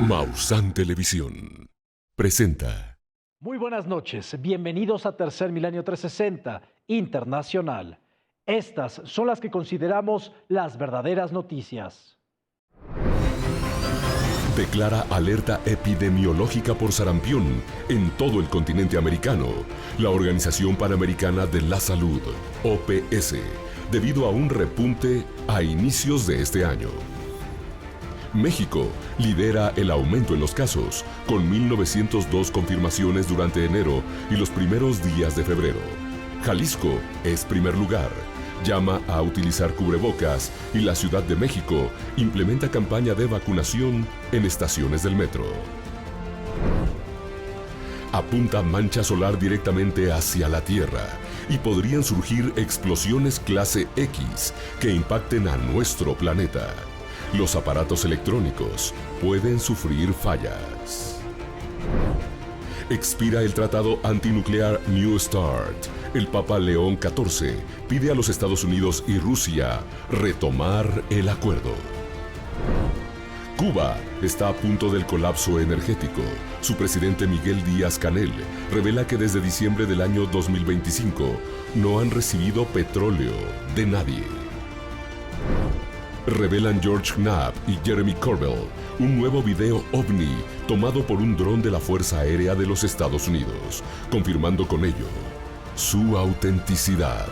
Maussan Televisión presenta. Muy buenas noches, bienvenidos a Tercer Milenio 360 Internacional. Estas son las que consideramos las verdaderas noticias. Declara alerta epidemiológica por sarampión en todo el continente americano la Organización Panamericana de la Salud, OPS, debido a un repunte a inicios de este año. México lidera el aumento en los casos, con 1.902 confirmaciones durante enero y los primeros días de febrero. Jalisco es primer lugar, llama a utilizar cubrebocas y la Ciudad de México implementa campaña de vacunación en estaciones del metro. Apunta mancha solar directamente hacia la Tierra y podrían surgir explosiones clase X que impacten a nuestro planeta. Los aparatos electrónicos pueden sufrir fallas. Expira el tratado antinuclear New START. El Papa León XIV pide a los Estados Unidos y Rusia retomar el acuerdo. Cuba está a punto del colapso energético. Su presidente Miguel Díaz-Canel revela que desde diciembre del año 2025 no han recibido petróleo de nadie. Revelan George Knapp y Jeremy Corbell un nuevo video ovni tomado por un dron de la Fuerza Aérea de los Estados Unidos, confirmando con ello su autenticidad.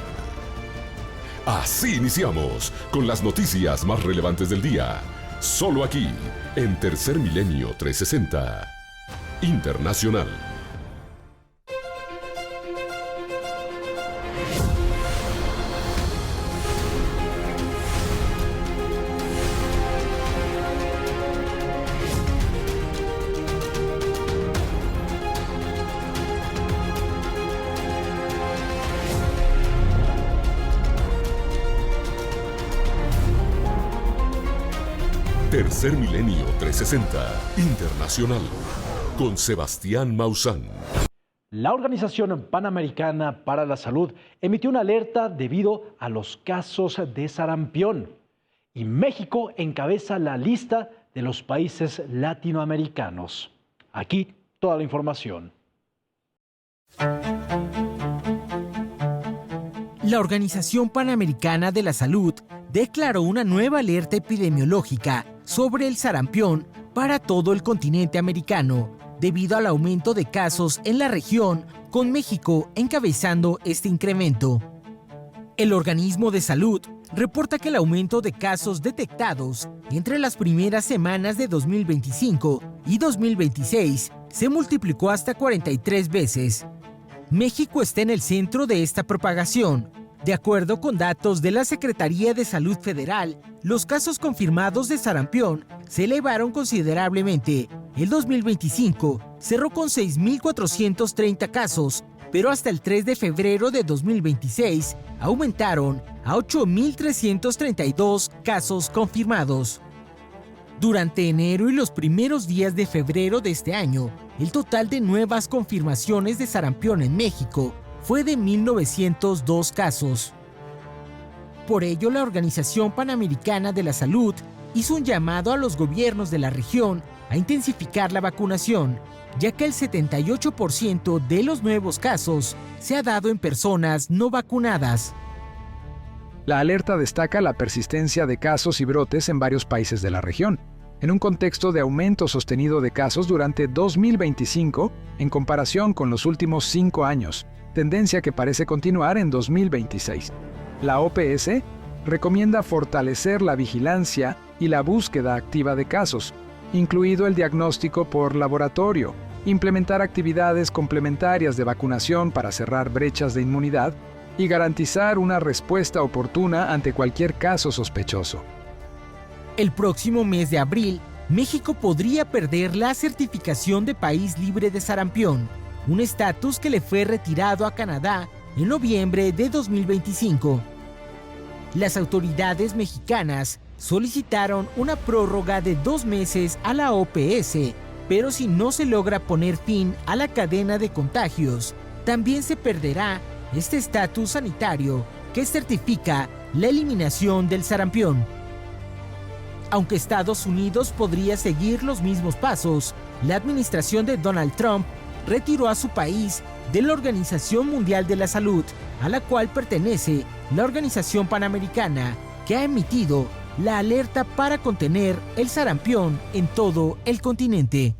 Así iniciamos con las noticias más relevantes del día, solo aquí en Tercer Milenio 360 Internacional. Tercer Milenio 360 Internacional con Sebastián Maussan. La Organización Panamericana para la Salud emitió una alerta debido a los casos de sarampión y México encabeza la lista de los países latinoamericanos. Aquí toda la información. La Organización Panamericana de la Salud declaró una nueva alerta epidemiológica sobre el sarampión para todo el continente americano, debido al aumento de casos en la región, con México encabezando este incremento. El organismo de salud reporta que el aumento de casos detectados entre las primeras semanas de 2025 y 2026 se multiplicó hasta 43 veces. México está en el centro de esta propagación. De acuerdo con datos de la Secretaría de Salud Federal, los casos confirmados de sarampión se elevaron considerablemente. El 2025 cerró con 6.430 casos, pero hasta el 3 de febrero de 2026 aumentaron a 8.332 casos confirmados. Durante enero y los primeros días de febrero de este año, el total de nuevas confirmaciones de sarampión en México fue de 1.902 casos. Por ello, la Organización Panamericana de la Salud hizo un llamado a los gobiernos de la región a intensificar la vacunación, ya que el 78% de los nuevos casos se ha dado en personas no vacunadas. La alerta destaca la persistencia de casos y brotes en varios países de la región, en un contexto de aumento sostenido de casos durante 2025 en comparación con los últimos 5 años, tendencia que parece continuar en 2026. La OPS recomienda fortalecer la vigilancia y la búsqueda activa de casos, incluido el diagnóstico por laboratorio, implementar actividades complementarias de vacunación para cerrar brechas de inmunidad y garantizar una respuesta oportuna ante cualquier caso sospechoso. El próximo mes de abril, México podría perder la certificación de país libre de sarampión, un estatus que le fue retirado a Canadá en noviembre de 2025. Las autoridades mexicanas solicitaron una prórroga de 2 meses a la OPS, pero si no se logra poner fin a la cadena de contagios, también se perderá este estatus sanitario que certifica la eliminación del sarampión. Aunque Estados Unidos podría seguir los mismos pasos, la administración de Donald Trump retiró a su país de la Organización Mundial de la Salud, a la cual pertenece la Organización Panamericana, que ha emitido la alerta para contener el sarampión en todo el continente.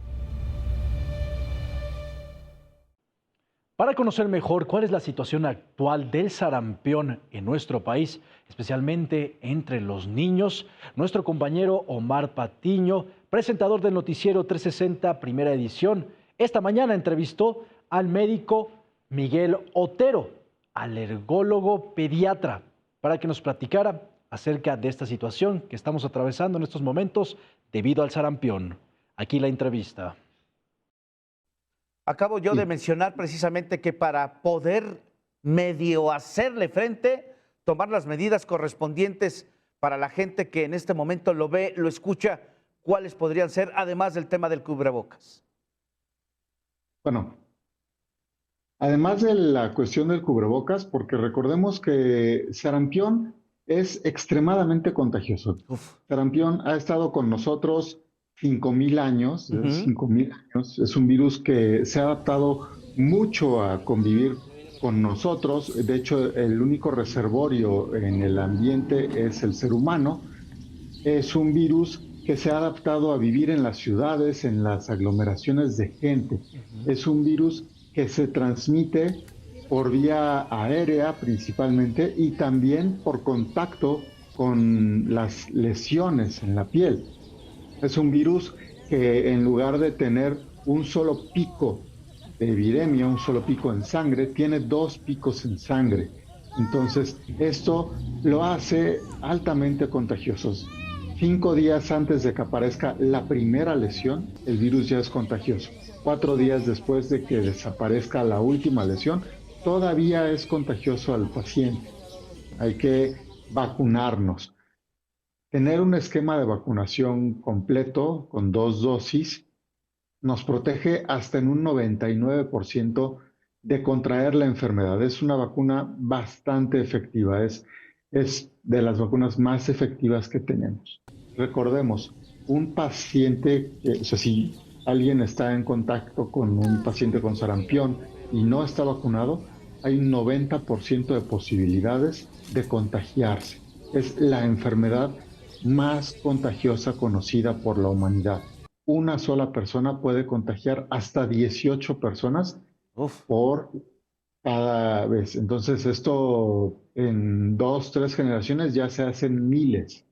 Para conocer mejor cuál es la situación actual del sarampión en nuestro país, especialmente entre los niños, nuestro compañero Omar Patiño, presentador del noticiero 360 Primera Edición, esta mañana entrevistó al médico Miguel Otero, alergólogo pediatra, para que nos platicara acerca de esta situación que estamos atravesando en estos momentos debido al sarampión. Aquí la entrevista. Acabo yo de mencionar precisamente que para poder medio hacerle frente, tomar las medidas correspondientes para la gente que en este momento lo ve, lo escucha, ¿cuáles podrían ser, además del tema del cubrebocas? Bueno, además de la cuestión del cubrebocas, porque recordemos que sarampión es extremadamente contagioso. Sarampión ha estado con nosotros 5,000 años, 5,000 años. Es un virus que se ha adaptado mucho a convivir con nosotros. De hecho, el único reservorio en el ambiente es el ser humano. Es un virus que se ha adaptado a vivir en las ciudades, en las aglomeraciones de gente. Es un virus que se transmite por vía aérea principalmente y también por contacto con las lesiones en la piel. Es un virus que en lugar de tener un solo pico de viremia, un solo pico en sangre, tiene 2 picos en sangre. Entonces, esto lo hace altamente contagioso. 5 días antes de que aparezca la primera lesión, el virus ya es contagioso. 4 días después de que desaparezca la última lesión, todavía es contagioso al paciente. Hay que vacunarnos. Tener un esquema de vacunación completo con 2 dosis nos protege hasta en un 99% de contraer la enfermedad. Es una vacuna bastante efectiva, es de las vacunas más efectivas que tenemos. Recordemos, un paciente, si alguien está en contacto con un paciente con sarampión y no está vacunado, hay un 90% de posibilidades de contagiarse. Es la enfermedad más contagiosa conocida por la humanidad. Una sola persona puede contagiar hasta 18 personas por cada vez. Entonces esto en 2, 3 generaciones ya se hacen miles.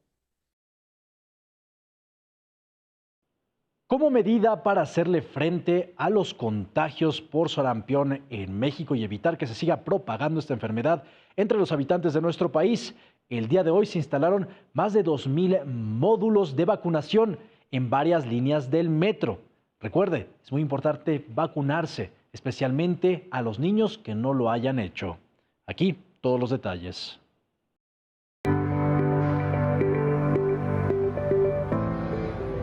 Como medida para hacerle frente a los contagios por sarampión en México y evitar que se siga propagando esta enfermedad entre los habitantes de nuestro país, el día de hoy se instalaron más de 2,000 módulos de vacunación en varias líneas del metro. Recuerde, es muy importante vacunarse, especialmente a los niños que no lo hayan hecho. Aquí todos los detalles.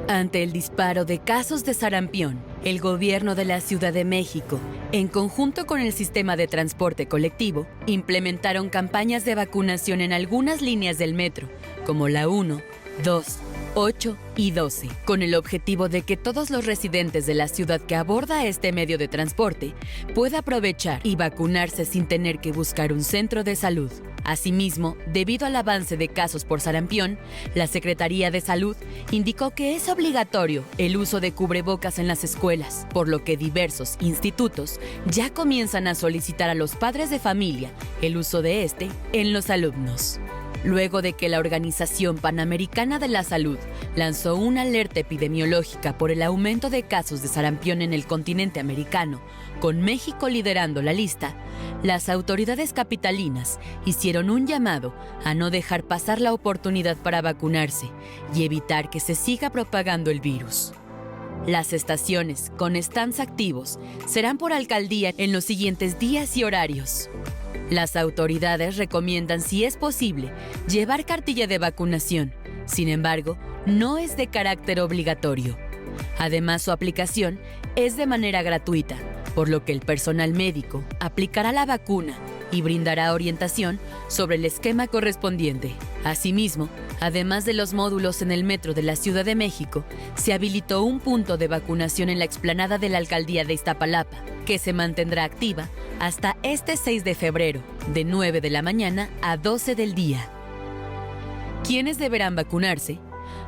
Ante el disparo de casos de sarampión, el gobierno de la Ciudad de México, en conjunto con el sistema de transporte colectivo, implementaron campañas de vacunación en algunas líneas del metro, como la 1, 2, 8 y 12, con el objetivo de que todos los residentes de la ciudad que aborda este medio de transporte pueda aprovechar y vacunarse sin tener que buscar un centro de salud. Asimismo, debido al avance de casos por sarampión, la Secretaría de Salud indicó que es obligatorio el uso de cubrebocas en las escuelas, por lo que diversos institutos ya comienzan a solicitar a los padres de familia el uso de este en los alumnos. Luego de que la Organización Panamericana de la Salud lanzó una alerta epidemiológica por el aumento de casos de sarampión en el continente americano, con México liderando la lista, las autoridades capitalinas hicieron un llamado a no dejar pasar la oportunidad para vacunarse y evitar que se siga propagando el virus. Las estaciones con stands activos serán por alcaldía en los siguientes días y horarios. Las autoridades recomiendan, si es posible, llevar cartilla de vacunación. Sin embargo, no es de carácter obligatorio. Además, su aplicación es de manera gratuita, por lo que el personal médico aplicará la vacuna y brindará orientación sobre el esquema correspondiente. Asimismo, además de los módulos en el metro de la Ciudad de México, se habilitó un punto de vacunación en la explanada de la Alcaldía de Iztapalapa, que se mantendrá activa hasta este 6 de febrero, de 9 de la mañana a 12 del día. ¿Quiénes deberán vacunarse?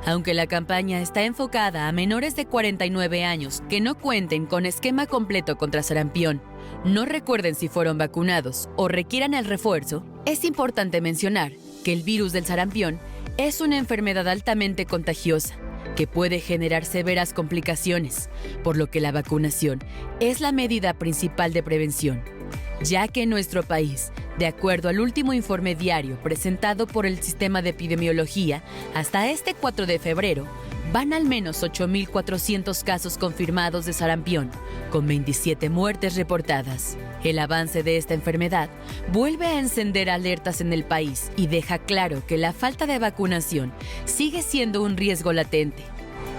Aunque la campaña está enfocada a menores de 49 años que no cuenten con esquema completo contra sarampión, no recuerden si fueron vacunados o requieran el refuerzo, es importante mencionar que el virus del sarampión es una enfermedad altamente contagiosa que puede generar severas complicaciones, por lo que la vacunación es la medida principal de prevención, ya que en nuestro país, de acuerdo al último informe diario presentado por el Sistema de Epidemiología, hasta este 4 de febrero, van al menos 8.400 casos confirmados de sarampión, con 27 muertes reportadas. El avance de esta enfermedad vuelve a encender alertas en el país y deja claro que la falta de vacunación sigue siendo un riesgo latente.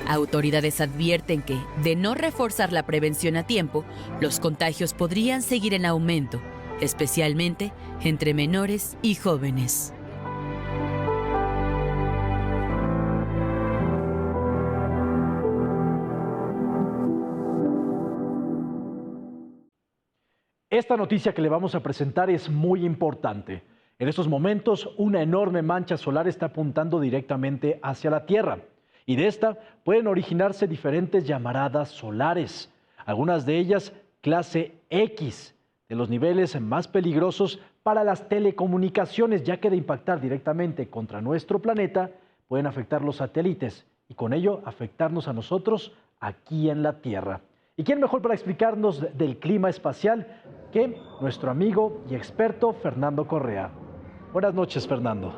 Autoridades advierten que, de no reforzar la prevención a tiempo, los contagios podrían seguir en aumento, especialmente entre menores y jóvenes. Esta noticia que le vamos a presentar es muy importante. En estos momentos, una enorme mancha solar está apuntando directamente hacia la Tierra. Y de esta pueden originarse diferentes llamaradas solares, algunas de ellas clase X, de los niveles más peligrosos para las telecomunicaciones, ya que de impactar directamente contra nuestro planeta pueden afectar los satélites y con ello afectarnos a nosotros aquí en la Tierra. ¿Y quién mejor para explicarnos del clima espacial que nuestro amigo y experto Fernando Correa? Buenas noches, Fernando.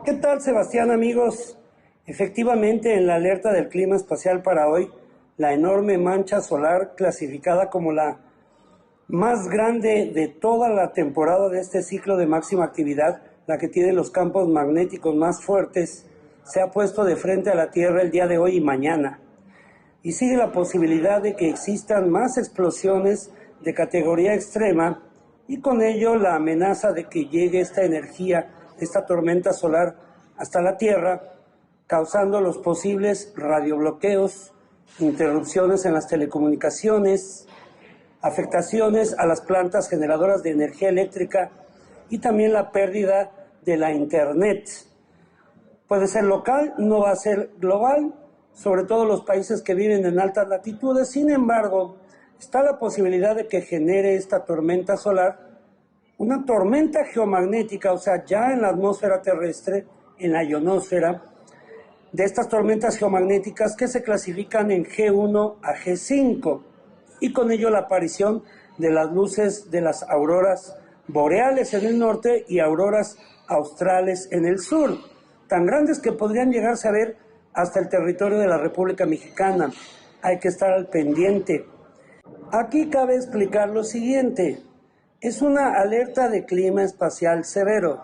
¿Qué tal, Sebastián, amigos? Efectivamente, en la alerta del clima espacial para hoy, la enorme mancha solar, clasificada como la más grande de toda la temporada de este ciclo de máxima actividad, la que tiene los campos magnéticos más fuertes, se ha puesto de frente a la Tierra el día de hoy y mañana. Y sigue la posibilidad de que existan más explosiones de categoría extrema y con ello la amenaza de que llegue esta energía, esta tormenta solar hasta la Tierra, causando los posibles radiobloqueos, interrupciones en las telecomunicaciones, afectaciones a las plantas generadoras de energía eléctrica y también la pérdida de la Internet. Puede ser local, no va a ser global, sobre todo los países que viven en altas latitudes. Sin embargo, está la posibilidad de que genere esta tormenta solar una tormenta geomagnética, o sea, ya en la atmósfera terrestre, en la ionosfera, de estas tormentas geomagnéticas que se clasifican en G1 a G5, y con ello la aparición de las luces de las auroras boreales en el norte y auroras australes en el sur, tan grandes que podrían llegarse a ver hasta el territorio de la República Mexicana. Hay que estar al pendiente. Aquí cabe explicar lo siguiente. Es una alerta de clima espacial severo.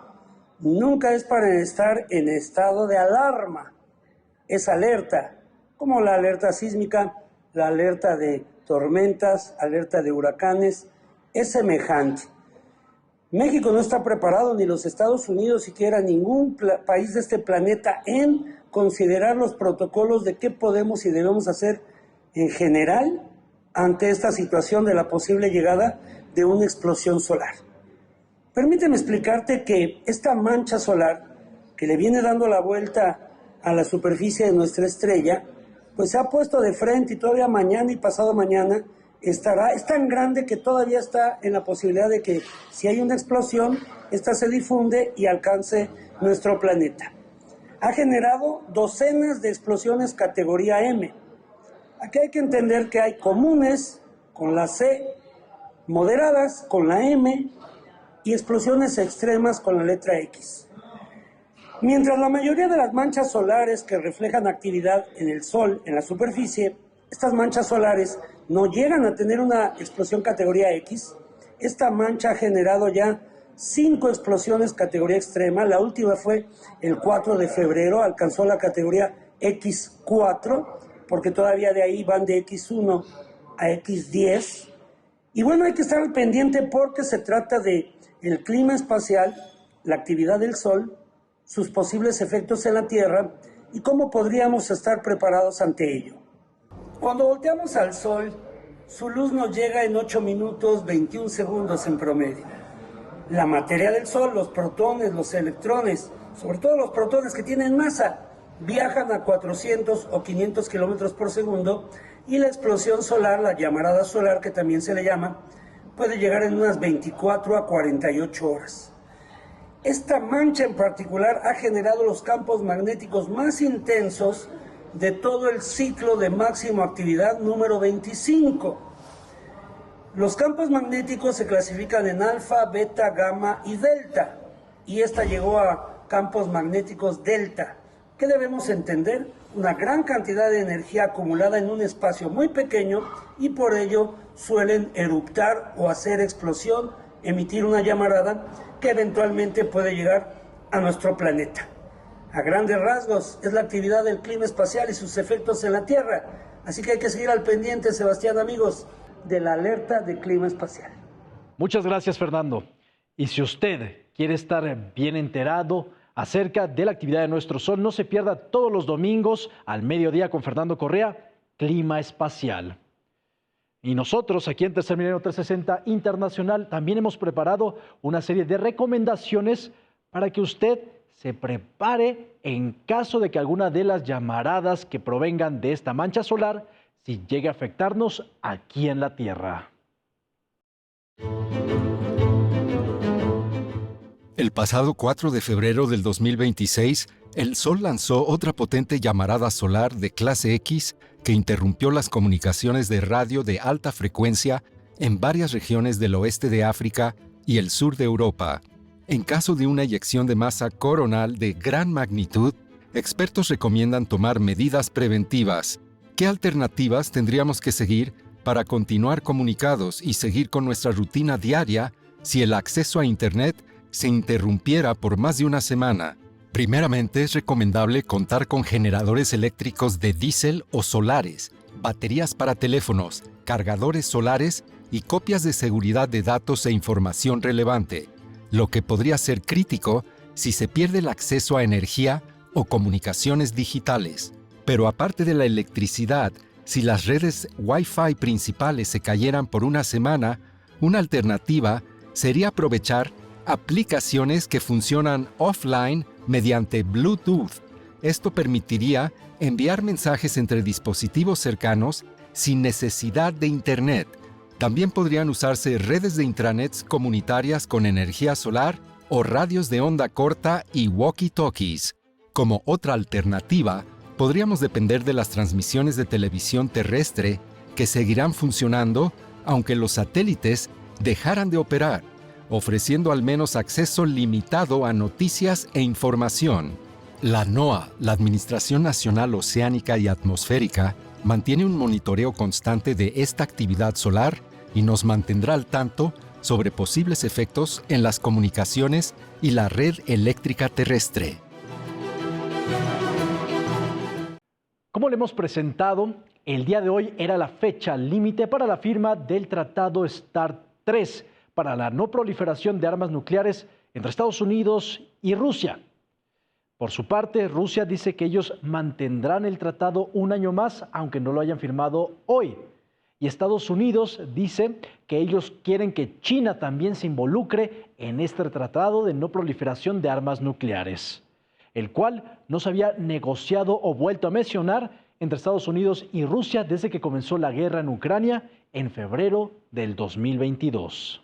Nunca es para estar en estado de alarma. Es alerta, como la alerta sísmica, la alerta de tormentas, alerta de huracanes, es semejante. México no está preparado, ni los Estados Unidos, siquiera ningún país de este planeta, en considerar los protocolos de qué podemos y debemos hacer en general ante esta situación de la posible llegada de una explosión solar. Permíteme explicarte que esta mancha solar que le viene dando la vuelta a la superficie de nuestra estrella, pues se ha puesto de frente y todavía mañana y pasado mañana es tan grande que todavía está en la posibilidad de que si hay una explosión, esta se difunde y alcance nuestro planeta. Ha generado docenas de explosiones categoría M. Aquí hay que entender que hay comunes con la C, moderadas con la M y explosiones extremas con la letra X. Mientras la mayoría de las manchas solares que reflejan actividad en el Sol, en la superficie, estas manchas solares no llegan a tener una explosión categoría X, esta mancha ha generado ya 5 explosiones categoría extrema. La última fue el 4 de febrero, alcanzó la categoría X4, porque todavía de ahí van de X1 a X10, Y bueno, hay que estar al pendiente porque se trata de el clima espacial, la actividad del Sol, sus posibles efectos en la Tierra y cómo podríamos estar preparados ante ello. Cuando volteamos al Sol, su luz nos llega en 8 minutos 21 segundos en promedio. La materia del Sol, los protones, los electrones, sobre todo los protones que tienen masa, viajan a 400 o 500 kilómetros por segundo y la explosión solar, la llamarada solar que también se le llama, puede llegar en unas 24 a 48 horas. Esta mancha en particular ha generado los campos magnéticos más intensos de todo el ciclo de máxima actividad número 25. Los campos magnéticos se clasifican en alfa, beta, gamma y delta, y esta llegó a campos magnéticos delta. ¿Qué debemos entender? Una gran cantidad de energía acumulada en un espacio muy pequeño y por ello suelen eruptar o hacer explosión, emitir una llamarada que eventualmente puede llegar a nuestro planeta. A grandes rasgos es la actividad del clima espacial y sus efectos en la Tierra. Así que hay que seguir al pendiente, Sebastián, amigos, de la alerta de clima espacial. Muchas gracias, Fernando. Y si usted quiere estar bien enterado acerca de la actividad de nuestro Sol, no se pierda todos los domingos al mediodía con Fernando Correa, Clima Espacial. Y nosotros aquí en Tercer Milenio 360 Internacional también hemos preparado una serie de recomendaciones para que usted se prepare en caso de que alguna de las llamaradas que provengan de esta mancha solar si llegue a afectarnos aquí en la Tierra. El pasado 4 de febrero del 2026, el Sol lanzó otra potente llamarada solar de clase X que interrumpió las comunicaciones de radio de alta frecuencia en varias regiones del oeste de África y el sur de Europa. En caso de una eyección de masa coronal de gran magnitud, expertos recomiendan tomar medidas preventivas. ¿Qué alternativas tendríamos que seguir para continuar comunicados y seguir con nuestra rutina diaria si el acceso a Internet se interrumpiera por más de una semana? Primeramente, es recomendable contar con generadores eléctricos de diésel o solares, baterías para teléfonos, cargadores solares y copias de seguridad de datos e información relevante, lo que podría ser crítico si se pierde el acceso a energía o comunicaciones digitales. Pero aparte de la electricidad, si las redes Wi-Fi principales se cayeran por una semana, una alternativa sería aprovechar aplicaciones que funcionan offline mediante Bluetooth. Esto permitiría enviar mensajes entre dispositivos cercanos sin necesidad de Internet. También podrían usarse redes de intranets comunitarias con energía solar o radios de onda corta y walkie-talkies. Como otra alternativa, podríamos depender de las transmisiones de televisión terrestre que seguirán funcionando aunque los satélites dejaran de operar, ofreciendo al menos acceso limitado a noticias e información. La NOAA, la Administración Nacional Oceánica y Atmosférica, mantiene un monitoreo constante de esta actividad solar y nos mantendrá al tanto sobre posibles efectos en las comunicaciones y la red eléctrica terrestre. Como le hemos presentado, el día de hoy era la fecha límite para la firma del Tratado START III para la no proliferación de armas nucleares entre Estados Unidos y Rusia. Por su parte, Rusia dice que ellos mantendrán el tratado un año más, aunque no lo hayan firmado hoy. Y Estados Unidos dice que ellos quieren que China también se involucre en este tratado de no proliferación de armas nucleares, el cual no se había negociado o vuelto a mencionar entre Estados Unidos y Rusia desde que comenzó la guerra en Ucrania en febrero del 2022.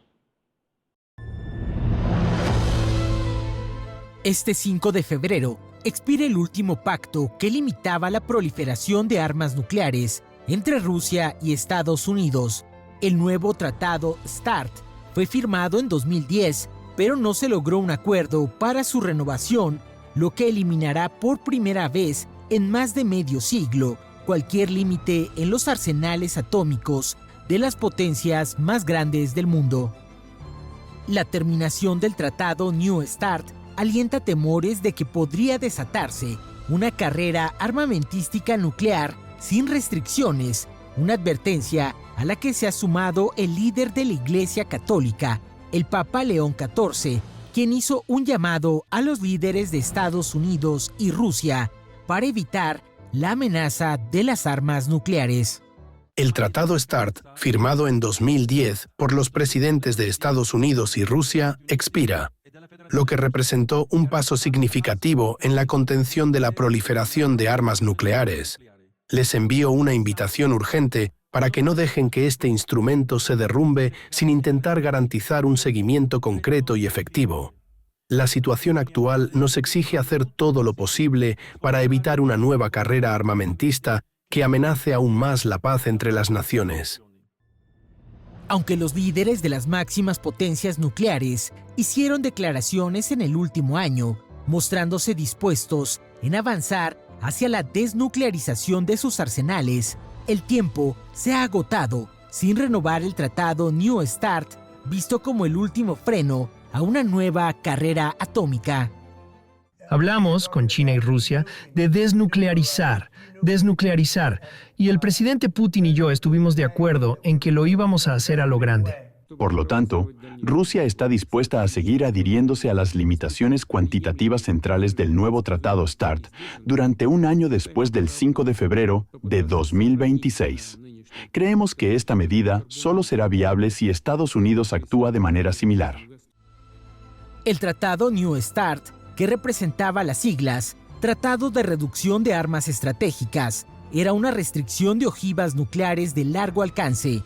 Este 5 de febrero expira el último pacto que limitaba la proliferación de armas nucleares entre Rusia y Estados Unidos. El nuevo tratado START fue firmado en 2010, pero no se logró un acuerdo para su renovación, lo que eliminará por primera vez en más de medio siglo cualquier límite en los arsenales atómicos de las potencias más grandes del mundo. La terminación del tratado New START alienta temores de que podría desatarse una carrera armamentística nuclear sin restricciones, una advertencia a la que se ha sumado el líder de la Iglesia Católica, el Papa León XIV, quien hizo un llamado a los líderes de Estados Unidos y Rusia para evitar la amenaza de las armas nucleares. El Tratado START, firmado en 2010 por los presidentes de Estados Unidos y Rusia, expira, lo que representó un paso significativo en la contención de la proliferación de armas nucleares. Les envío una invitación urgente para que no dejen que este instrumento se derrumbe sin intentar garantizar un seguimiento concreto y efectivo. La situación actual nos exige hacer todo lo posible para evitar una nueva carrera armamentista que amenace aún más la paz entre las naciones. Aunque los líderes de las máximas potencias nucleares hicieron declaraciones en el último año, mostrándose dispuestos en avanzar hacia la desnuclearización de sus arsenales, el tiempo se ha agotado sin renovar el tratado New START, visto como el último freno a una nueva carrera atómica. Hablamos con China y Rusia de desnuclearizar, y el presidente Putin y yo estuvimos de acuerdo en que lo íbamos a hacer a lo grande. Por lo tanto, Rusia está dispuesta a seguir adhiriéndose a las limitaciones cuantitativas centrales del nuevo tratado START durante un año después del 5 de febrero de 2026. Creemos que esta medida solo será viable si Estados Unidos actúa de manera similar. El tratado New START, que representaba las siglas Tratado de Reducción de Armas Estratégicas, era una restricción de ojivas nucleares de largo alcance.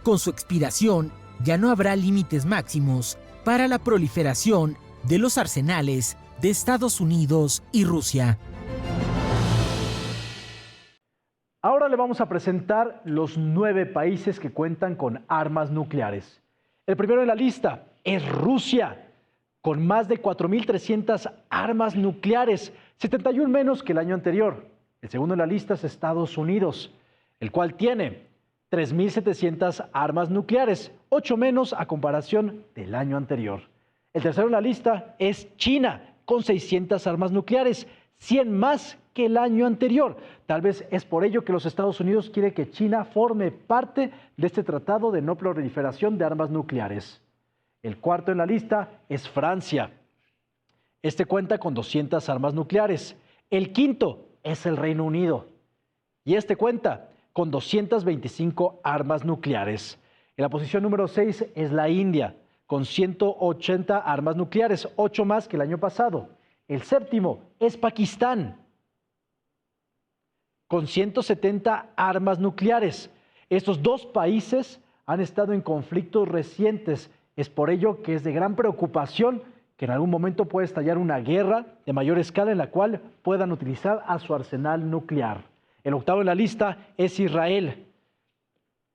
Con su expiración, ya no habrá límites máximos para la proliferación de los arsenales de Estados Unidos y Rusia. Ahora le vamos a presentar los 9 países que cuentan con armas nucleares. El primero en la lista es Rusia, con más de 4.300 armas nucleares, 71 menos que el año anterior. El segundo en la lista es Estados Unidos, el cual tiene 3.700 armas nucleares, 8 menos a comparación del año anterior. El tercero en la lista es China, con 600 armas nucleares, 100 más que el año anterior. Tal vez es por ello que los Estados Unidos quieren que China forme parte de este tratado de no proliferación de armas nucleares. El cuarto en la lista es Francia. Este cuenta con 200 armas nucleares. El quinto es el Reino Unido. Y este cuenta con 225 armas nucleares. En la posición número 6 es la India, con 180 armas nucleares, 8 más que el año pasado. El séptimo es Pakistán, con 170 armas nucleares. Estos 2 países han estado en conflictos recientes. Es por ello que es de gran preocupación que en algún momento pueda estallar una guerra de mayor escala en la cual puedan utilizar a su arsenal nuclear. El octavo en la lista es Israel,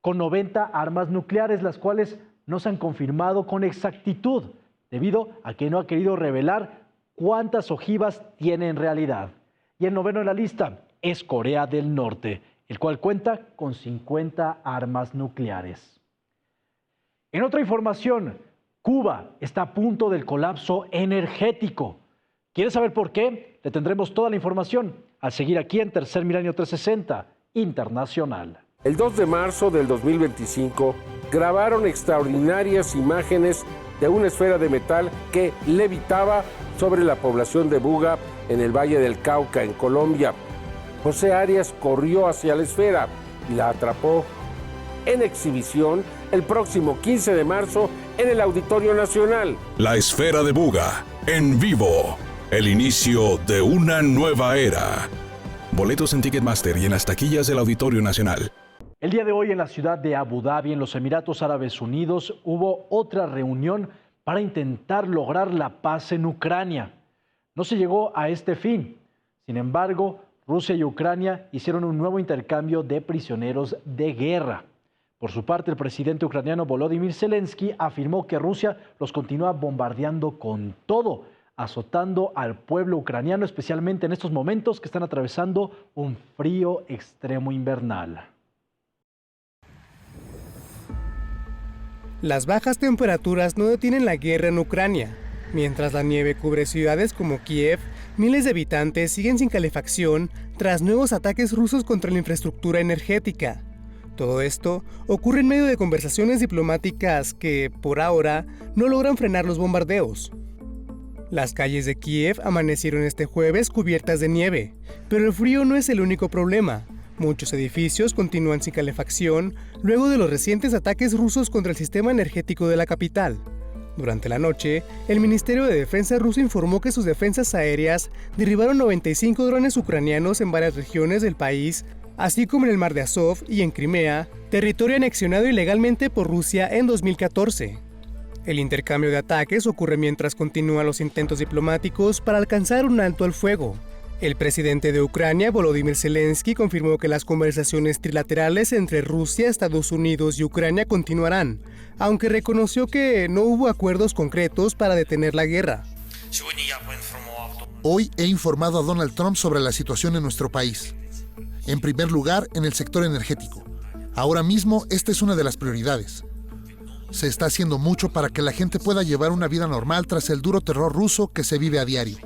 con 90 armas nucleares, las cuales no se han confirmado con exactitud, debido a que no ha querido revelar cuántas ojivas tiene en realidad. Y el noveno en la lista es Corea del Norte, el cual cuenta con 50 armas nucleares. En otra información, Cuba está a punto del colapso energético. ¿Quieres saber por qué? Le tendremos toda la información al seguir aquí en Tercer Milenio 360 Internacional. El 2 de marzo del 2025 grabaron extraordinarias imágenes de una esfera de metal que levitaba sobre la población de Buga en el Valle del Cauca, en Colombia. José Arias corrió hacia la esfera y la atrapó en exhibición el próximo 15 de marzo en el Auditorio Nacional. La esfera de Buga, en vivo. El inicio de una nueva era. Boletos en Ticketmaster y en las taquillas del Auditorio Nacional. El día de hoy en la ciudad de Abu Dhabi, en los Emiratos Árabes Unidos, hubo otra reunión para intentar lograr la paz en Ucrania. No se llegó a este fin. Sin embargo, Rusia y Ucrania hicieron un nuevo intercambio de prisioneros de guerra. Por su parte, el presidente ucraniano Volodymyr Zelensky afirmó que Rusia los continúa bombardeando con todo, azotando al pueblo ucraniano, especialmente en estos momentos que están atravesando un frío extremo invernal. Las bajas temperaturas no detienen la guerra en Ucrania. Mientras la nieve cubre ciudades como Kiev, miles de habitantes siguen sin calefacción tras nuevos ataques rusos contra la infraestructura energética. Todo esto ocurre en medio de conversaciones diplomáticas que, por ahora, no logran frenar los bombardeos. Las calles de Kiev amanecieron este jueves cubiertas de nieve, pero el frío no es el único problema. Muchos edificios continúan sin calefacción luego de los recientes ataques rusos contra el sistema energético de la capital. Durante la noche, el Ministerio de Defensa ruso informó que sus defensas aéreas derribaron 95 drones ucranianos en varias regiones del país, así como en el Mar de Azov y en Crimea, territorio anexionado ilegalmente por Rusia en 2014. El intercambio de ataques ocurre mientras continúan los intentos diplomáticos para alcanzar un alto al fuego. El presidente de Ucrania, Volodymyr Zelensky, confirmó que las conversaciones trilaterales entre Rusia, Estados Unidos y Ucrania continuarán, aunque reconoció que no hubo acuerdos concretos para detener la guerra. Hoy he informado a Donald Trump sobre la situación en nuestro país. En primer lugar, en el sector energético. Ahora mismo, esta es una de las prioridades. Se está haciendo mucho para que la gente pueda llevar una vida normal tras el duro terror ruso que se vive a diario.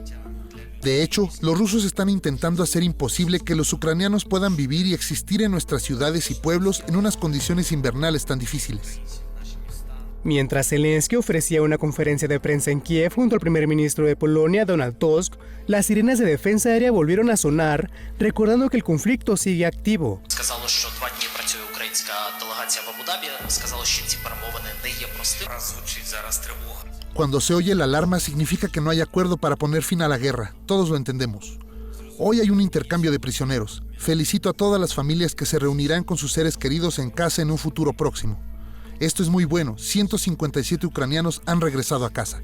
De hecho, los rusos están intentando hacer imposible que los ucranianos puedan vivir y existir en nuestras ciudades y pueblos en unas condiciones invernales tan difíciles. Mientras Zelensky ofrecía una conferencia de prensa en Kiev junto al primer ministro de Polonia, Donald Tusk, las sirenas de defensa aérea volvieron a sonar, recordando que el conflicto sigue activo. Cuando se oye la alarma significa que no hay acuerdo para poner fin a la guerra, todos lo entendemos. Hoy hay un intercambio de prisioneros. Felicito a todas las familias que se reunirán con sus seres queridos en casa en un futuro próximo. Esto es muy bueno, 157 ucranianos han regresado a casa.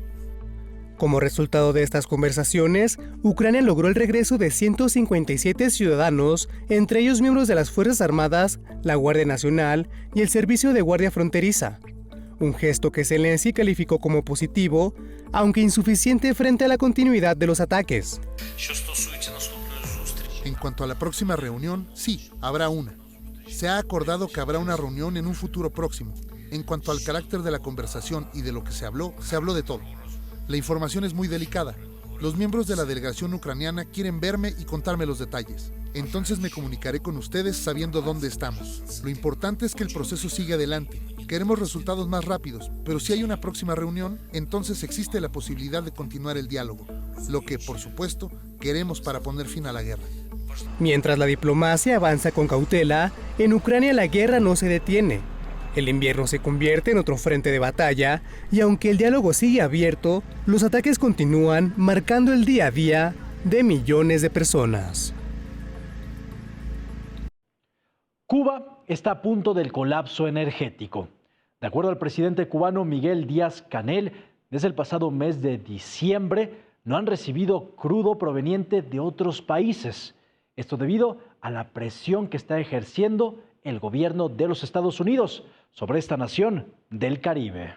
Como resultado de estas conversaciones, Ucrania logró el regreso de 157 ciudadanos, entre ellos miembros de las Fuerzas Armadas, la Guardia Nacional y el Servicio de Guardia Fronteriza. Un gesto que Zelensky calificó como positivo, aunque insuficiente frente a la continuidad de los ataques. En cuanto a la próxima reunión, sí, habrá una. Se ha acordado que habrá una reunión en un futuro próximo. En cuanto al carácter de la conversación y de lo que se habló de todo. La información es muy delicada. Los miembros de la delegación ucraniana quieren verme y contarme los detalles. Entonces me comunicaré con ustedes sabiendo dónde estamos. Lo importante es que el proceso siga adelante. Queremos resultados más rápidos, pero si hay una próxima reunión, entonces existe la posibilidad de continuar el diálogo. Lo que, por supuesto, queremos para poner fin a la guerra. Mientras la diplomacia avanza con cautela, en Ucrania la guerra no se detiene. El invierno se convierte en otro frente de batalla y aunque el diálogo sigue abierto, los ataques continúan marcando el día a día de millones de personas. Cuba está a punto del colapso energético. De acuerdo al presidente cubano Miguel Díaz-Canel, desde el pasado mes de diciembre no han recibido crudo proveniente de otros países. Esto debido a la presión que está ejerciendo el gobierno de los Estados Unidos sobre esta nación del Caribe.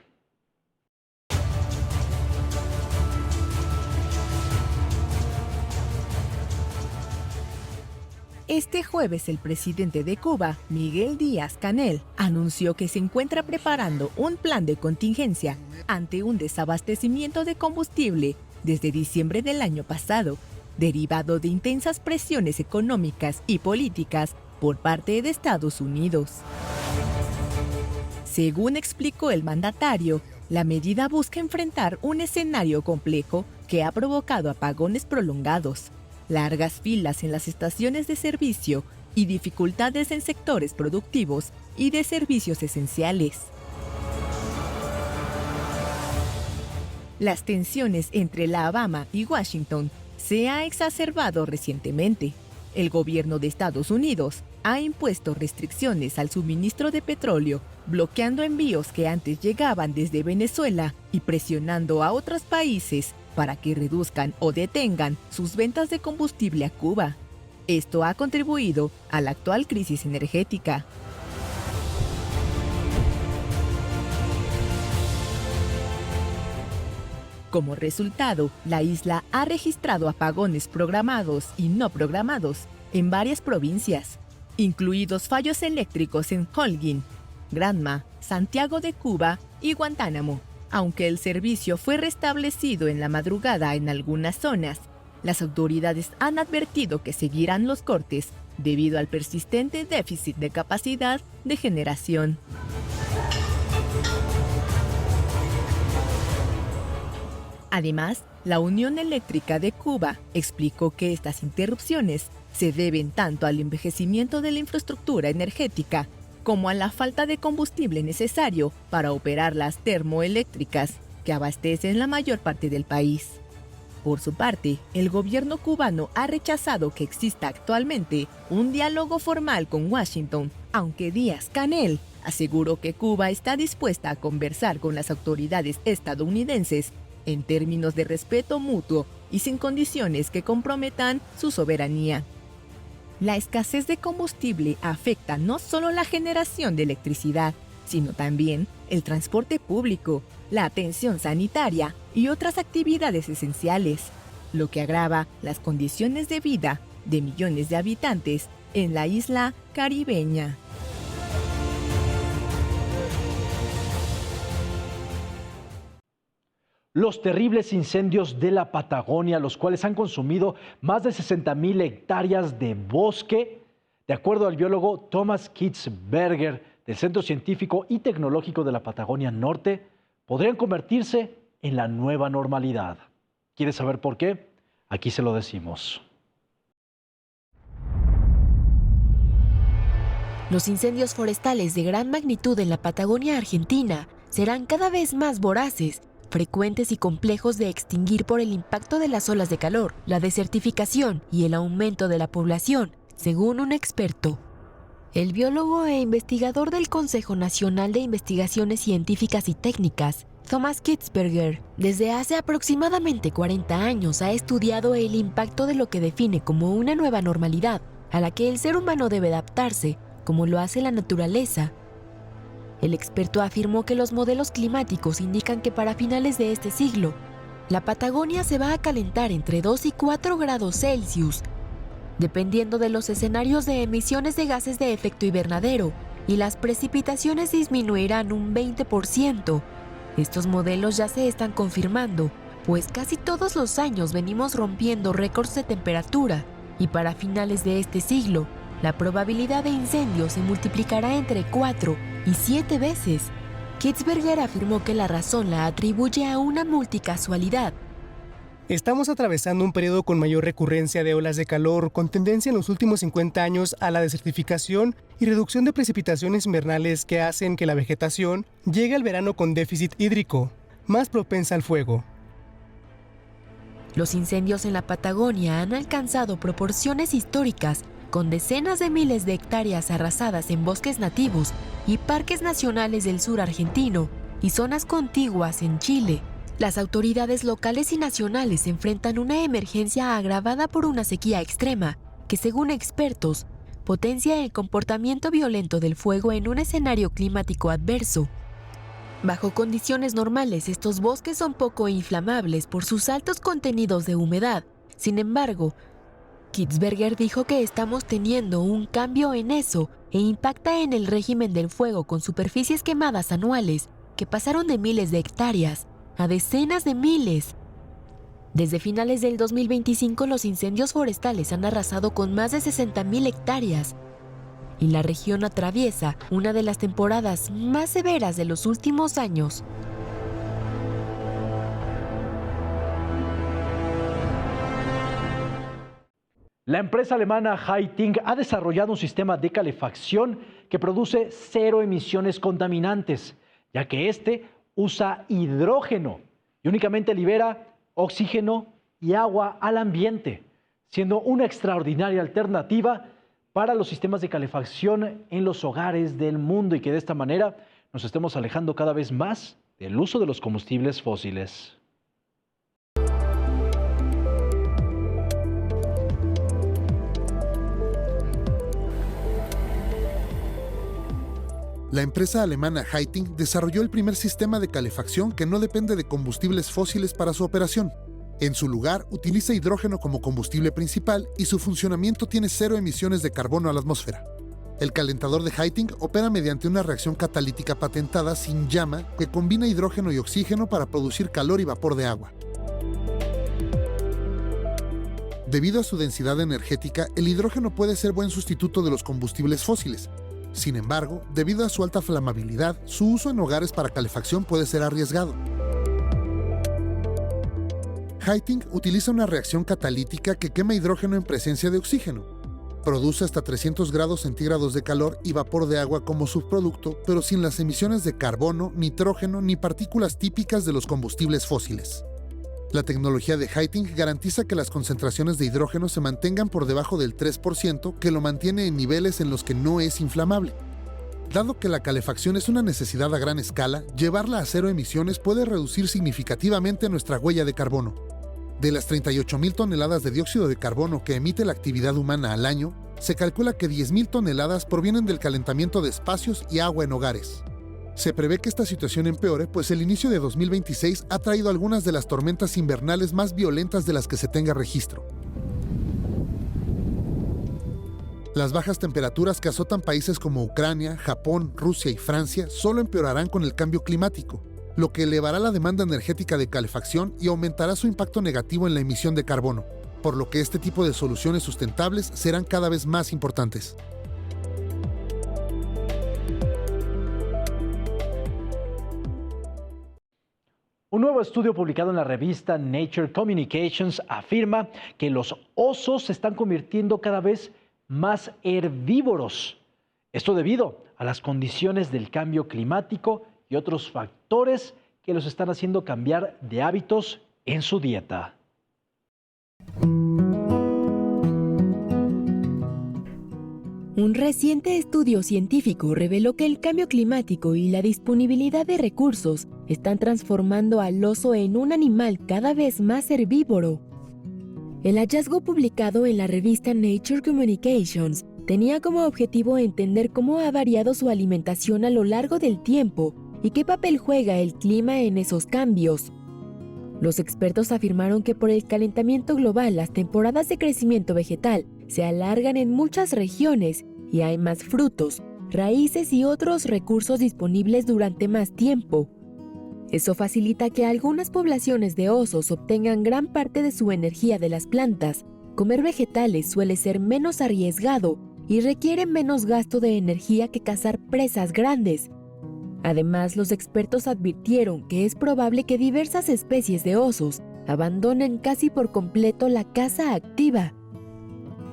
Este jueves el presidente de Cuba, Miguel Díaz-Canel, anunció que se encuentra preparando un plan de contingencia ante un desabastecimiento de combustible desde diciembre del año pasado, derivado de intensas presiones económicas y políticas por parte de Estados Unidos. Según explicó el mandatario, la medida busca enfrentar un escenario complejo que ha provocado apagones prolongados, largas filas en las estaciones de servicio y dificultades en sectores productivos y de servicios esenciales. Las tensiones entre La Habana y Washington se han exacerbado recientemente. El gobierno de Estados Unidos ha impuesto restricciones al suministro de petróleo, bloqueando envíos que antes llegaban desde Venezuela y presionando a otros países para que reduzcan o detengan sus ventas de combustible a Cuba. Esto ha contribuido a la actual crisis energética. Como resultado, la isla ha registrado apagones programados y no programados en varias provincias, incluidos fallos eléctricos en Holguín, Granma, Santiago de Cuba y Guantánamo. Aunque el servicio fue restablecido en la madrugada en algunas zonas, Las autoridades han advertido que seguirán los cortes debido al persistente déficit de capacidad de generación. Además, la Unión Eléctrica de Cuba explicó que estas interrupciones se deben tanto al envejecimiento de la infraestructura energética como a la falta de combustible necesario para operar las termoeléctricas que abastecen la mayor parte del país. Por su parte, el gobierno cubano ha rechazado que exista actualmente un diálogo formal con Washington, aunque Díaz-Canel aseguró que Cuba está dispuesta a conversar con las autoridades estadounidenses en términos de respeto mutuo y sin condiciones que comprometan su soberanía. La escasez de combustible afecta no solo la generación de electricidad, sino también el transporte público, la atención sanitaria y otras actividades esenciales, lo que agrava las condiciones de vida de millones de habitantes en la isla caribeña. Los terribles incendios de la Patagonia, los cuales han consumido más de 60,000 hectáreas de bosque, de acuerdo al biólogo Thomas Kitzberger del Centro Científico y Tecnológico de la Patagonia Norte, podrían convertirse en la nueva normalidad. ¿Quieres saber por qué? Aquí se lo decimos. Los incendios forestales de gran magnitud en la Patagonia Argentina serán cada vez más voraces, frecuentes y complejos de extinguir por el impacto de las olas de calor, la desertificación y el aumento de la población, según un experto. El biólogo e investigador del Consejo Nacional de Investigaciones Científicas y Técnicas, Thomas Kitzberger, desde hace aproximadamente 40 años ha estudiado el impacto de lo que define como una nueva normalidad, a la que el ser humano debe adaptarse, como lo hace la naturaleza. El experto afirmó que los modelos climáticos indican que para finales de este siglo, la Patagonia se va a calentar entre 2 y 4 grados Celsius, dependiendo de los escenarios de emisiones de gases de efecto invernadero, y las precipitaciones disminuirán un 20%. Estos modelos ya se están confirmando, pues casi todos los años venimos rompiendo récords de temperatura, y para finales de este siglo, la probabilidad de incendio se multiplicará entre 4 y 7 veces. Kitzberger afirmó que la razón la atribuye a una multicasualidad. Estamos atravesando un periodo con mayor recurrencia de olas de calor, con tendencia en los últimos 50 años a la desertificación y reducción de precipitaciones invernales que hacen que la vegetación llegue al verano con déficit hídrico, más propensa al fuego. Los incendios en la Patagonia han alcanzado proporciones históricas, con decenas de miles de hectáreas arrasadas en bosques nativos y parques nacionales del sur argentino y zonas contiguas en Chile. Las autoridades locales y nacionales enfrentan una emergencia agravada por una sequía extrema que, según expertos, potencia el comportamiento violento del fuego en un escenario climático adverso. Bajo condiciones normales, estos bosques son poco inflamables por sus altos contenidos de humedad. Sin embargo, Kitzberger dijo que estamos teniendo un cambio en eso e impacta en el régimen del fuego con superficies quemadas anuales que pasaron de miles de hectáreas a decenas de miles. Desde finales del 2025, los incendios forestales han arrasado con más de 60,000 hectáreas y la región atraviesa una de las temporadas más severas de los últimos años. La empresa alemana Heiting ha desarrollado un sistema de calefacción que produce 0 emisiones contaminantes, ya que este usa hidrógeno y únicamente libera oxígeno y agua al ambiente, siendo una extraordinaria alternativa para los sistemas de calefacción en los hogares del mundo y que de esta manera nos estemos alejando cada vez más del uso de los combustibles fósiles. La empresa alemana Heiting desarrolló el primer sistema de calefacción que no depende de combustibles fósiles para su operación. En su lugar, utiliza hidrógeno como combustible principal y su funcionamiento tiene 0 emisiones de carbono a la atmósfera. El calentador de Heiting opera mediante una reacción catalítica patentada sin llama que combina hidrógeno y oxígeno para producir calor y vapor de agua. Debido a su densidad energética, el hidrógeno puede ser buen sustituto de los combustibles fósiles. Sin embargo, debido a su alta flamabilidad, su uso en hogares para calefacción puede ser arriesgado. Hyting utiliza una reacción catalítica que quema hidrógeno en presencia de oxígeno. Produce hasta 300 grados centígrados de calor y vapor de agua como subproducto, pero sin las emisiones de carbono, nitrógeno ni partículas típicas de los combustibles fósiles. La tecnología de Hyting garantiza que las concentraciones de hidrógeno se mantengan por debajo del 3%, que lo mantiene en niveles en los que no es inflamable. Dado que la calefacción es una necesidad a gran escala, llevarla a cero emisiones puede reducir significativamente nuestra huella de carbono. De las 38.000 toneladas de dióxido de carbono que emite la actividad humana al año, se calcula que 10.000 toneladas provienen del calentamiento de espacios y agua en hogares. Se prevé que esta situación empeore, pues el inicio de 2026 ha traído algunas de las tormentas invernales más violentas de las que se tenga registro. Las bajas temperaturas que azotan países como Ucrania, Japón, Rusia y Francia solo empeorarán con el cambio climático, lo que elevará la demanda energética de calefacción y aumentará su impacto negativo en la emisión de carbono, por lo que este tipo de soluciones sustentables serán cada vez más importantes. Un nuevo estudio publicado en la revista Nature Communications afirma que los osos se están convirtiendo cada vez más herbívoros. Esto debido a las condiciones del cambio climático y otros factores que los están haciendo cambiar de hábitos en su dieta. Un reciente estudio científico reveló que el cambio climático y la disponibilidad de recursos están transformando al oso en un animal cada vez más herbívoro. El hallazgo publicado en la revista Nature Communications tenía como objetivo entender cómo ha variado su alimentación a lo largo del tiempo y qué papel juega el clima en esos cambios. Los expertos afirmaron que por el calentamiento global las temporadas de crecimiento vegetal se alargan en muchas regiones y hay más frutos, raíces y otros recursos disponibles durante más tiempo. Eso facilita que algunas poblaciones de osos obtengan gran parte de su energía de las plantas. Comer vegetales suele ser menos arriesgado y requiere menos gasto de energía que cazar presas grandes. Además, los expertos advirtieron que es probable que diversas especies de osos abandonen casi por completo la caza activa.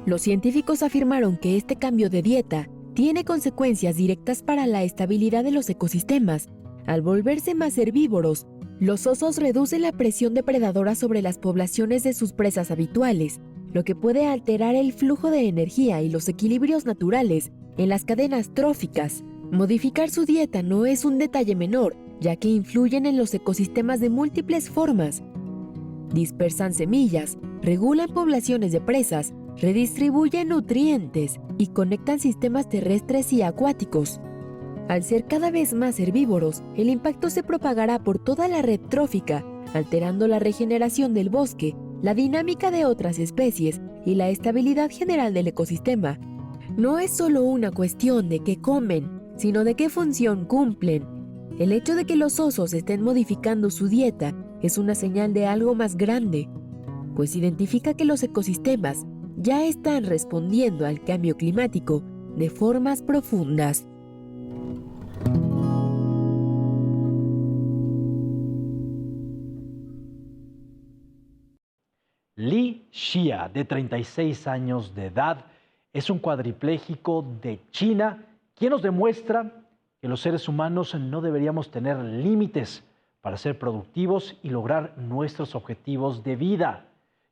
Los científicos afirmaron que este cambio de dieta tiene consecuencias directas para la estabilidad de los ecosistemas. Al volverse más herbívoros, los osos reducen la presión depredadora sobre las poblaciones de sus presas habituales, lo que puede alterar el flujo de energía y los equilibrios naturales en las cadenas tróficas. Modificar su dieta no es un detalle menor, ya que influyen en los ecosistemas de múltiples formas. Dispersan semillas, regulan poblaciones de presas, redistribuyen nutrientes y conectan sistemas terrestres y acuáticos. Al ser cada vez más herbívoros, el impacto se propagará por toda la red trófica, alterando la regeneración del bosque, la dinámica de otras especies y la estabilidad general del ecosistema. No es solo una cuestión de qué comen, sino de qué función cumplen. El hecho de que los osos estén modificando su dieta es una señal de algo más grande, pues identifica que los ecosistemas ya están respondiendo al cambio climático de formas profundas. Li Xia, de 36 años de edad, es un cuadripléjico de China, quien nos demuestra que los seres humanos no deberíamos tener límites para ser productivos y lograr nuestros objetivos de vida,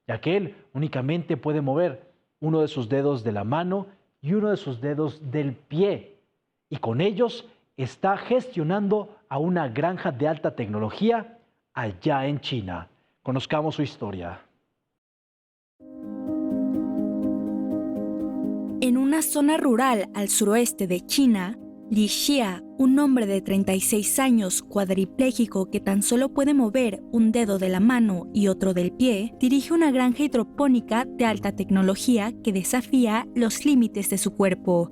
ya que él únicamente puede mover uno de sus dedos de la mano y uno de sus dedos del pie, y con ellos está gestionando a una granja de alta tecnología allá en China. Conozcamos su historia. En una zona rural al suroeste de China, Li Xia, un hombre de 36 años cuadripléjico que tan solo puede mover un dedo de la mano y otro del pie, dirige una granja hidropónica de alta tecnología que desafía los límites de su cuerpo.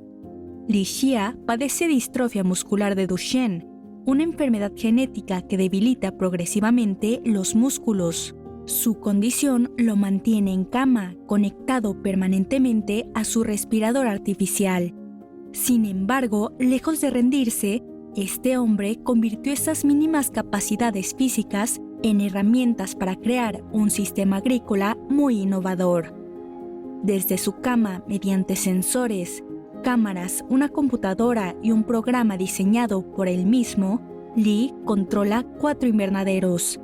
Li Xia padece distrofia muscular de Duchenne, una enfermedad genética que debilita progresivamente los músculos. Su condición lo mantiene en cama, conectado permanentemente a su respirador artificial. Sin embargo, lejos de rendirse, este hombre convirtió esas mínimas capacidades físicas en herramientas para crear un sistema agrícola muy innovador. Desde su cama, mediante sensores, cámaras, una computadora y un programa diseñado por él mismo, Lee controla 4 invernaderos.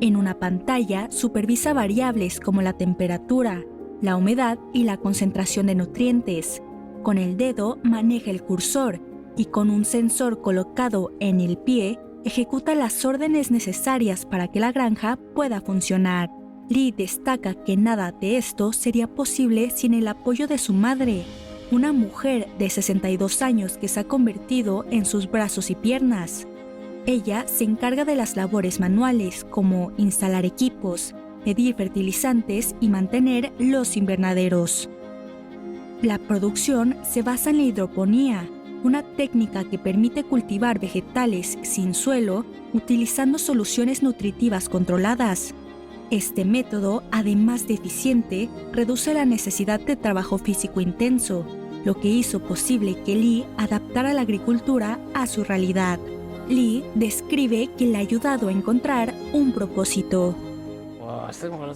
En una pantalla supervisa variables como la temperatura, la humedad y la concentración de nutrientes. Con el dedo maneja el cursor y con un sensor colocado en el pie ejecuta las órdenes necesarias para que la granja pueda funcionar. Lee destaca que nada de esto sería posible sin el apoyo de su madre, una mujer de 62 años que se ha convertido en sus brazos y piernas. Ella se encarga de las labores manuales como instalar equipos, medir fertilizantes y mantener los invernaderos. La producción se basa en la hidroponía, una técnica que permite cultivar vegetales sin suelo utilizando soluciones nutritivas controladas. Este método, además de eficiente, reduce la necesidad de trabajo físico intenso, lo que hizo posible que Lee adaptara la agricultura a su realidad. Lee describe que le ha ayudado a encontrar un propósito.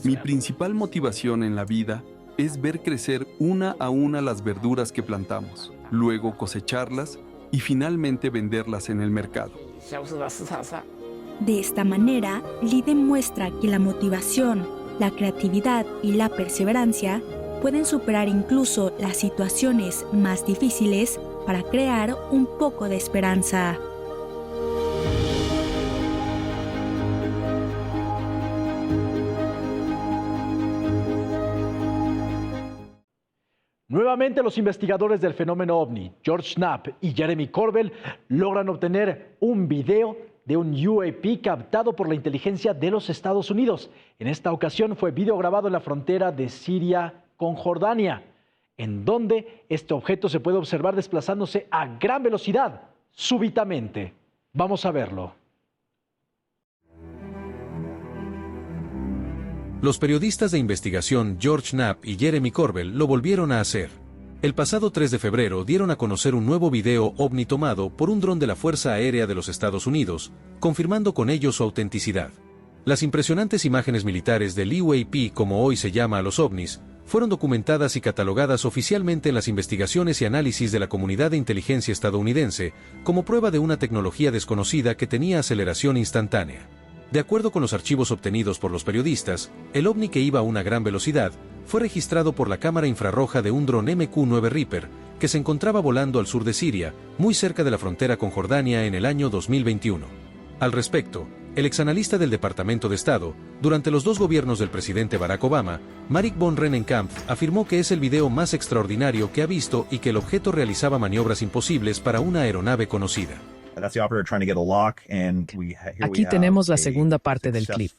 Mi principal motivación en la vida es ver crecer una a una las verduras que plantamos, luego cosecharlas y finalmente venderlas en el mercado. De esta manera, Lee demuestra que la motivación, la creatividad y la perseverancia pueden superar incluso las situaciones más difíciles para crear un poco de esperanza. Nuevamente, los investigadores del fenómeno OVNI, George Knapp y Jeremy Corbell, logran obtener un video de un UAP captado por la inteligencia de los Estados Unidos. En esta ocasión fue video grabado en la frontera de Siria con Jordania, en donde este objeto se puede observar desplazándose a gran velocidad, súbitamente. Vamos a verlo. Los periodistas de investigación George Knapp y Jeremy Corbell lo volvieron a hacer. El pasado 3 de febrero dieron a conocer un nuevo video ovni tomado por un dron de la Fuerza Aérea de los Estados Unidos, confirmando con ello su autenticidad. Las impresionantes imágenes militares del UAP, como hoy se llama a los ovnis, fueron documentadas y catalogadas oficialmente en las investigaciones y análisis de la comunidad de inteligencia estadounidense, como prueba de una tecnología desconocida que tenía aceleración instantánea. De acuerdo con los archivos obtenidos por los periodistas, el ovni, que iba a una gran velocidad, fue registrado por la cámara infrarroja de un dron MQ-9 Reaper, que se encontraba volando al sur de Siria, muy cerca de la frontera con Jordania en el año 2021. Al respecto, el exanalista del Departamento de Estado, durante los 2 gobiernos del presidente Barack Obama, Marek von Rennenkampf, afirmó que es el video más extraordinario que ha visto y que el objeto realizaba maniobras imposibles para una aeronave conocida. Aquí tenemos la segunda parte del clip,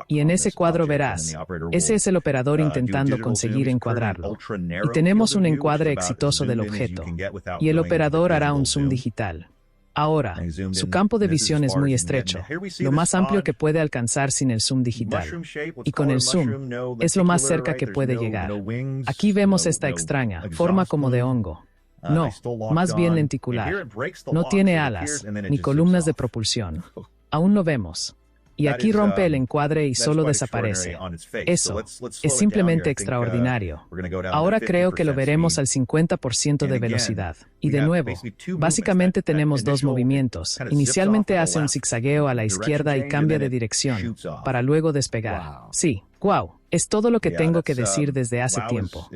y en ese cuadro verás, ese es el operador intentando conseguir encuadrarlo, y tenemos un encuadre exitoso del objeto, y el operador hará un zoom digital. Ahora, su campo de visión es muy estrecho, lo más amplio que puede alcanzar sin el zoom digital, y con el zoom, es lo más cerca que puede llegar. Aquí vemos esta extraña forma como de hongo. No, más bien lenticular. No tiene alas, ni columnas de propulsión. Aún lo vemos. Y aquí rompe el encuadre y solo desaparece. Eso es simplemente extraordinario. Ahora creo que lo veremos al 50% de velocidad. Y de nuevo, básicamente tenemos 2 movimientos. Inicialmente hace un zigzagueo a la izquierda y cambia de dirección, para luego despegar. Sí, wow, es todo lo que tengo que decir desde hace tiempo.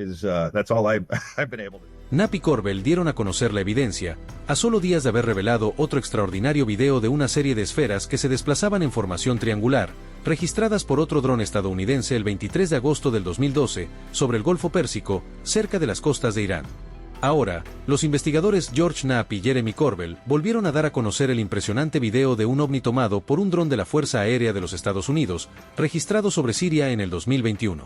Knapp y Corbell dieron a conocer la evidencia, a solo días de haber revelado otro extraordinario video de una serie de esferas que se desplazaban en formación triangular, registradas por otro dron estadounidense el 23 de agosto del 2012, sobre el Golfo Pérsico, cerca de las costas de Irán. Ahora, los investigadores George Knapp y Jeremy Corbell volvieron a dar a conocer el impresionante video de un ovni tomado por un dron de la Fuerza Aérea de los Estados Unidos, registrado sobre Siria en el 2021.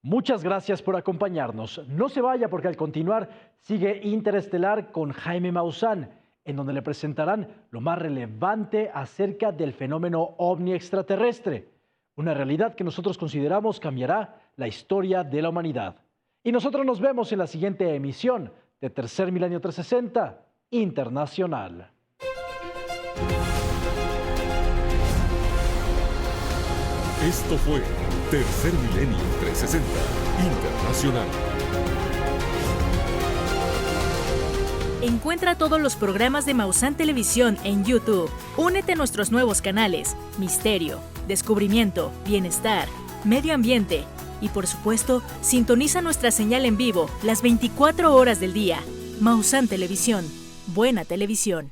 Muchas gracias por acompañarnos. No se vaya, porque al continuar sigue Interestelar con Jaime Maussan. en donde le presentarán lo más relevante acerca del fenómeno ovni extraterrestre, una realidad que nosotros consideramos cambiará la historia de la humanidad. Y nosotros nos vemos en la siguiente emisión de Tercer Milenio 360 Internacional. Esto fue Tercer Milenio 360 Internacional. Encuentra todos los programas de Maussan Televisión en YouTube. Únete a nuestros nuevos canales: Misterio, Descubrimiento, Bienestar, Medio Ambiente y, por supuesto, sintoniza nuestra señal en vivo las 24 horas del día. Maussan Televisión. Buena televisión.